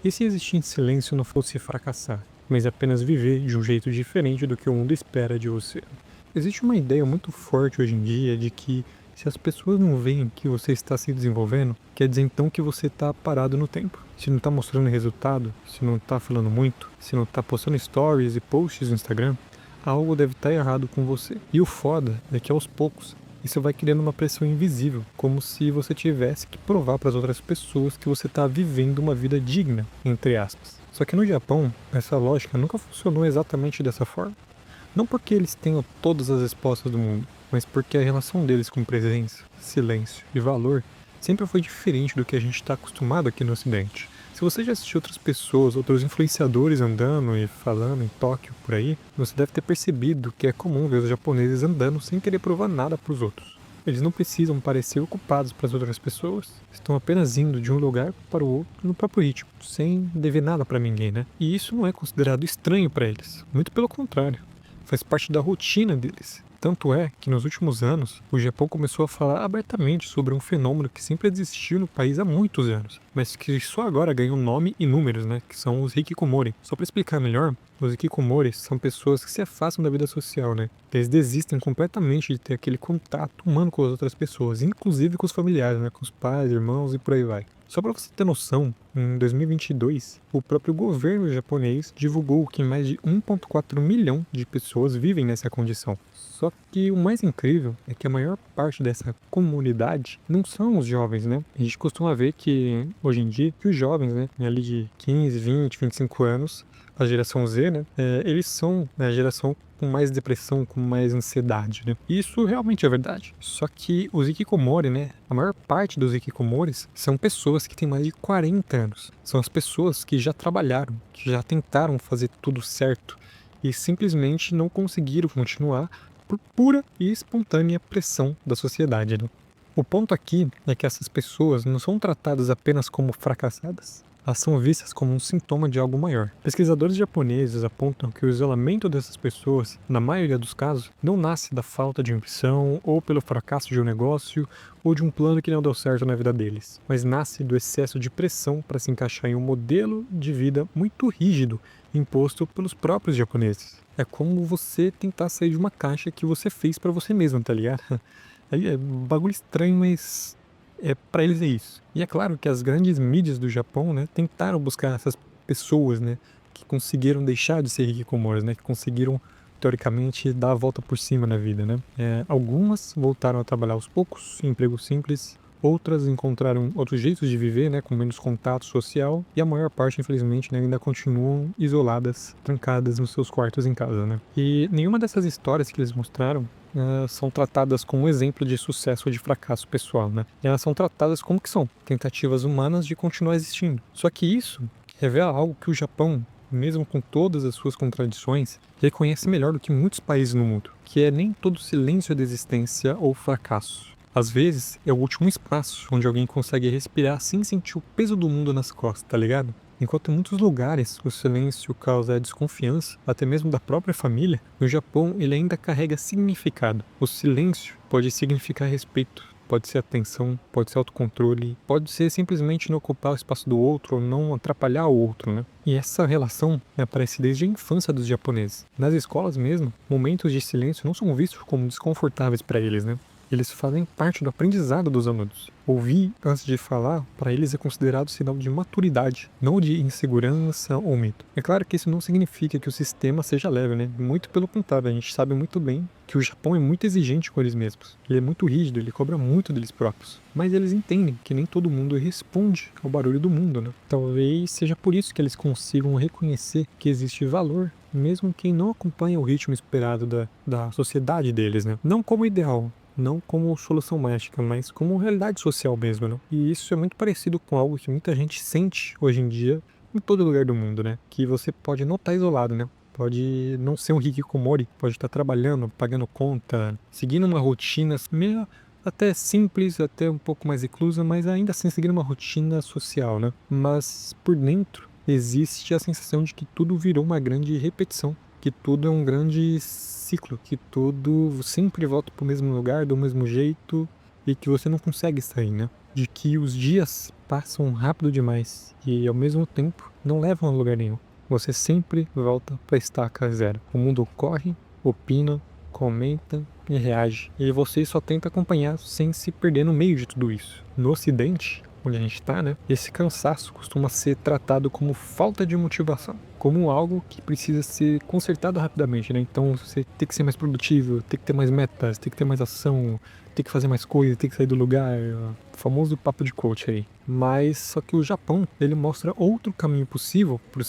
E se existir em silêncio não fosse fracassar, mas apenas viver de um jeito diferente do que o mundo espera de você? Existe uma ideia muito forte hoje em dia de que se as pessoas não veem que você está se desenvolvendo, quer dizer então que você está parado no tempo. Se não está mostrando resultado, se não está falando muito, se não está postando stories e posts no Instagram, algo deve estar errado com você. E o foda é que aos poucos isso vai criando uma pressão invisível, como se você tivesse que provar para as outras pessoas que você está vivendo uma vida digna, entre aspas. Só que no Japão, essa lógica nunca funcionou exatamente dessa forma. Não porque eles tenham todas as respostas do mundo, mas porque a relação deles com presença, silêncio e valor sempre foi diferente do que a gente está acostumado aqui no Ocidente. Se você já assistiu outras pessoas, outros influenciadores andando e falando em Tóquio por aí, você deve ter percebido que é comum ver os japoneses andando sem querer provar nada para os outros. Eles não precisam parecer ocupados para as outras pessoas, estão apenas indo de um lugar para o outro no próprio ritmo, sem dever nada para ninguém, né? E isso não é considerado estranho para eles, muito pelo contrário. Faz parte da rotina deles. Tanto é que nos últimos anos, o Japão começou a falar abertamente sobre um fenômeno que sempre existiu no país há muitos anos, mas que só agora ganhou nome e números, né? Que são os hikikomori. Só para explicar melhor, os hikikomori são pessoas que se afastam da vida social, né? Eles desistem completamente de ter aquele contato humano com as outras pessoas, inclusive com os familiares, né? Com os pais, irmãos e por aí vai. Só para você ter noção, em 2022, o próprio governo japonês divulgou que mais de 1,4 milhão de pessoas vivem nessa condição. Só que o mais incrível é que a maior parte dessa comunidade não são os jovens, né? A gente costuma ver que, hoje em dia, que os jovens, né, ali de 15, 20, 25 anos, a geração Z, né, eles são a geração com mais depressão, com mais ansiedade, né? E isso realmente é verdade. Só que os hikikomori, né, a maior parte dos hikikomoris são pessoas que têm mais de 40 anos. São as pessoas que já trabalharam, que já tentaram fazer tudo certo e simplesmente não conseguiram continuar por pura e espontânea pressão da sociedade, né? O ponto aqui é que essas pessoas não são tratadas apenas como fracassadas, elas são vistas como um sintoma de algo maior. Pesquisadores japoneses apontam que o isolamento dessas pessoas, na maioria dos casos, não nasce da falta de ambição ou pelo fracasso de um negócio ou de um plano que não deu certo na vida deles, mas nasce do excesso de pressão para se encaixar em um modelo de vida muito rígido imposto pelos próprios japoneses. É como você tentar sair de uma caixa que você fez para você mesmo, tá ligado? É um bagulho estranho, mas para eles é isso. E é claro que as grandes mídias do Japão, né, tentaram buscar essas pessoas, né, que conseguiram deixar de ser hikikomoris, né, que conseguiram teoricamente dar a volta por cima na vida, né. Algumas voltaram a trabalhar aos poucos, em empregos simples, outras encontraram outros jeitos de viver, né, com menos contato social, e a maior parte, infelizmente, né, ainda continuam isoladas, trancadas nos seus quartos em casa, né. E nenhuma dessas histórias que eles mostraram são tratadas como um exemplo de sucesso ou de fracasso pessoal, né? Elas são tratadas como que são, tentativas humanas de continuar existindo. Só que isso revela algo que o Japão, mesmo com todas as suas contradições, reconhece melhor do que muitos países no mundo, que é nem todo silêncio de existência ou fracasso. Às vezes, é o último espaço onde alguém consegue respirar sem sentir o peso do mundo nas costas, tá ligado? Enquanto em muitos lugares o silêncio causa desconfiança, até mesmo da própria família, no Japão ele ainda carrega significado. O silêncio pode significar respeito, pode ser atenção, pode ser autocontrole, pode ser simplesmente não ocupar o espaço do outro ou não atrapalhar o outro, né? E essa relação aparece desde a infância dos japoneses. Nas escolas mesmo, momentos de silêncio não são vistos como desconfortáveis para eles, né? Eles fazem parte do aprendizado dos alunos. Ouvir antes de falar, para eles é considerado sinal de maturidade, não de insegurança ou medo. É claro que isso não significa que o sistema seja leve, né? Muito pelo contrário, a gente sabe muito bem que o Japão é muito exigente com eles mesmos. Ele é muito rígido, ele cobra muito deles próprios. Mas eles entendem que nem todo mundo responde ao barulho do mundo, né? Talvez seja por isso que eles consigam reconhecer que existe valor mesmo quem não acompanha o ritmo esperado da sociedade deles, né? Não como ideal, não como solução mágica, mas como realidade social mesmo, né? E isso é muito parecido com algo que muita gente sente hoje em dia em todo lugar do mundo, né? Que você pode não estar isolado, né? Pode não ser um hikikomori, pode estar trabalhando, pagando conta, seguindo uma rotina meio até simples, até um pouco mais reclusa, mas ainda assim seguindo uma rotina social, né? Mas por dentro existe a sensação de que tudo virou uma grande repetição, que tudo é um grande ciclo, que tudo sempre volta para o mesmo lugar, do mesmo jeito, e que você não consegue sair, né? De que os dias passam rápido demais e ao mesmo tempo não levam a lugar nenhum. Você sempre volta para estaca zero. O mundo corre, opina, comenta e reage. E você só tenta acompanhar sem se perder no meio de tudo isso. No Ocidente, onde a gente está, né? Esse cansaço costuma ser tratado como falta de motivação, como algo que precisa ser consertado rapidamente, né? Então você tem que ser mais produtivo, tem que ter mais metas, tem que ter mais ação, tem que fazer mais coisa, tem que sair do lugar, o famoso papo de coach aí. Mas só que o Japão, ele mostra outro caminho possível para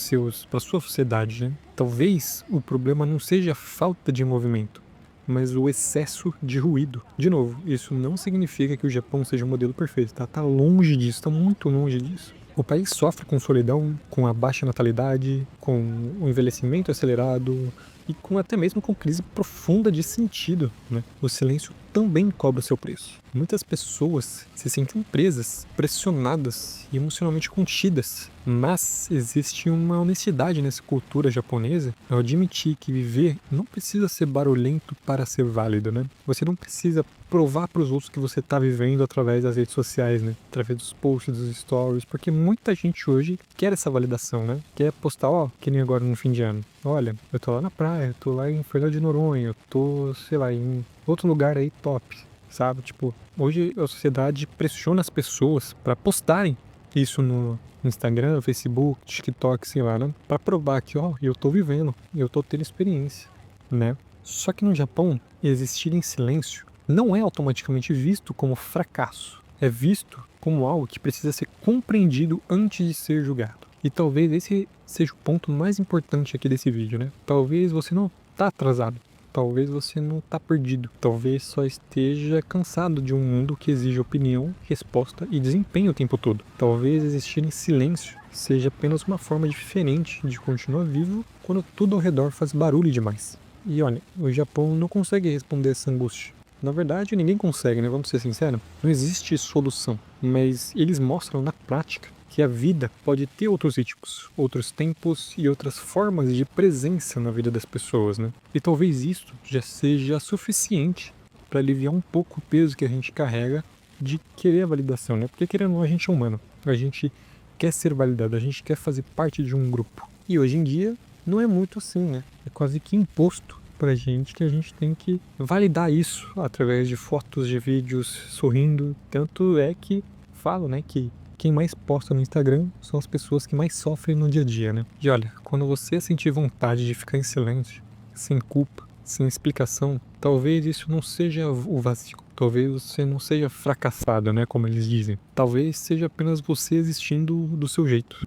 sua sociedade, né? Talvez o problema não seja a falta de movimento, mas o excesso de ruído. De novo, isso não significa que o Japão seja um modelo perfeito, tá? Tá longe disso, tá muito longe disso. O país sofre com solidão, com a baixa natalidade, com o envelhecimento acelerado e com até mesmo com crise profunda de sentido, né? O silêncio também cobra seu preço. Muitas pessoas se sentem presas, pressionadas e emocionalmente contidas, mas existe uma honestidade nessa cultura japonesa ao admitir que viver não precisa ser barulhento para ser válido, né? Você não precisa provar para os outros que você está vivendo através das redes sociais, né? Através dos posts, dos stories, porque muita gente hoje quer essa validação, né? Quer postar, ó, que nem agora no fim de ano. Olha, eu tô lá na praia, eu tô lá em Fernando de Noronha, eu tô, sei lá, em outro lugar aí top, sabe? Tipo, hoje a sociedade pressiona as pessoas para postarem isso no Instagram, Facebook, TikTok, sei lá, né? Pra provar que, ó, eu tô vivendo, eu tô tendo experiência, né? Só que no Japão, existir em silêncio não é automaticamente visto como fracasso. É visto como algo que precisa ser compreendido antes de ser julgado. E talvez esse seja o ponto mais importante aqui desse vídeo, né? Talvez você não tá atrasado. Talvez você não tá perdido. Talvez só esteja cansado de um mundo que exige opinião, resposta e desempenho o tempo todo. Talvez existir em silêncio seja apenas uma forma diferente de continuar vivo quando tudo ao redor faz barulho demais. E olha, o Japão não consegue responder essa angústia. Na verdade, ninguém consegue, né? Vamos ser sinceros. Não existe solução. Mas eles mostram na prática que a vida pode ter outros ritmos, outros tempos e outras formas de presença na vida das pessoas, né? E talvez isso já seja suficiente para aliviar um pouco o peso que a gente carrega de querer a validação, né? Porque querendo ou não, a gente é humano. A gente quer ser validado, a gente quer fazer parte de um grupo. E hoje em dia não é muito assim, né? É quase que imposto pra gente que a gente tem que validar isso através de fotos, de vídeos, sorrindo. Tanto é que falo, né, que quem mais posta no Instagram são as pessoas que mais sofrem no dia a dia, né? E olha, quando você sentir vontade de ficar em silêncio, sem culpa, sem explicação, talvez isso não seja o vazio. Talvez você não seja fracassado, né, como eles dizem. Talvez seja apenas você existindo do seu jeito.